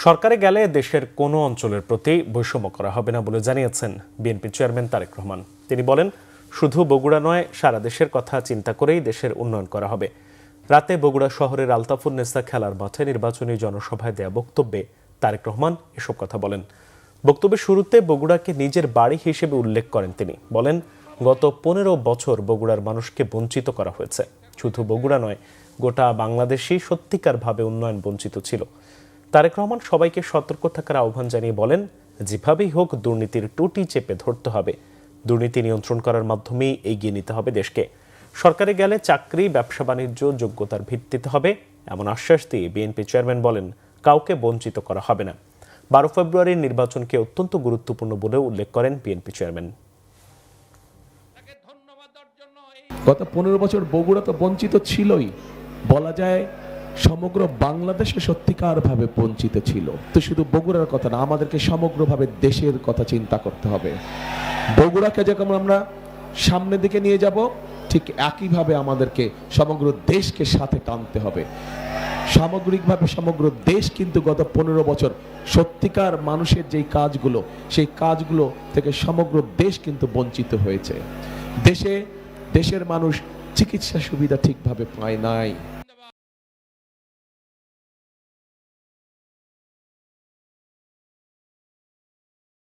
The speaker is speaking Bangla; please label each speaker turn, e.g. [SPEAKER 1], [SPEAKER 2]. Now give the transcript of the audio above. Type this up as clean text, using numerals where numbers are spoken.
[SPEAKER 1] সরকারে গেলে দেশের কোনো অঞ্চলের প্রতি বৈষম্য করা হবে না বলে জানিয়েছেন বিএনপি চেয়ারম্যান তারেক রহমান। তিনি বলেন, শুধু বগুড়া নয়, সারা দেশের কথা চিন্তা করেই দেশের উন্নয়ন করা হবে। রাতে বগুড়া শহরের আলতাফুন্নেসা খেলার মাঠে নির্বাচনী জনসভায় দেয়া বক্তব্যে তারেক রহমান এসব কথা বলেন। বক্তব্যের শুরুতে বগুড়াকে নিজের বাড়ি হিসেবে উল্লেখ করেন তিনি। বলেন, গত 15 বছর বগুড়ার মানুষকে বঞ্চিত করা হয়েছে। শুধু বগুড়া নয়, গোটা বাংলাদেশই সত্যিকারভাবে উন্নয়ন বঞ্চিত ছিল। তারেক রহমান সবাইকে সতর্ক থাকার আহ্বান জানিয়ে বলেন, যেভাবেই হোক দুর্নীতির টুটি চেপে ধরতে হবে। দুর্নীতি নিয়ন্ত্রণ করার মাধ্যমেই এগিয়ে নিতে হবে দেশকে। সরকারে গেলে চাকরি, ব্যবসা বাণিজ্য যোগ্যতার ভিত্তিতে হবে, এমন আশ্বাস দিয়ে বিএনপি চেয়ারম্যান বলেন, কাউকে বঞ্চিত করা হবে না। 12 ফেব্রুয়ারির নির্বাচনকে অত্যন্ত গুরুত্বপূর্ণ বলে উল্লেখ করেন বিএনপি চেয়ারম্যান।
[SPEAKER 2] গত 15 বছর বগুড়া তো বঞ্চিত ছিলই, বলা যায় সমগ্র বাংলাদেশে সত্যিকারভাবে বঞ্চিত ছিল। তো শুধু বগুড়ার কথা না, আমাদেরকে সমগ্রভাবে দেশের কথা চিন্তা করতে হবে। বগুড়াকে যেমন আমরা সামনের দিকে নিয়ে যাব, ঠিক একইভাবে আমাদেরকে সমগ্র দেশকে সাথে টানতে হবে। সামগ্রিকভাবে সমগ্র দেশ কিন্তু গত 15 বছর সত্যিকার মানুষের যেই কাজগুলো, সেই কাজগুলো থেকে সমগ্র দেশ কিন্তু বঞ্চিত হয়েছে। দেশের মানুষ চিকিৎসা সুবিধা ঠিকভাবে পায় নাই।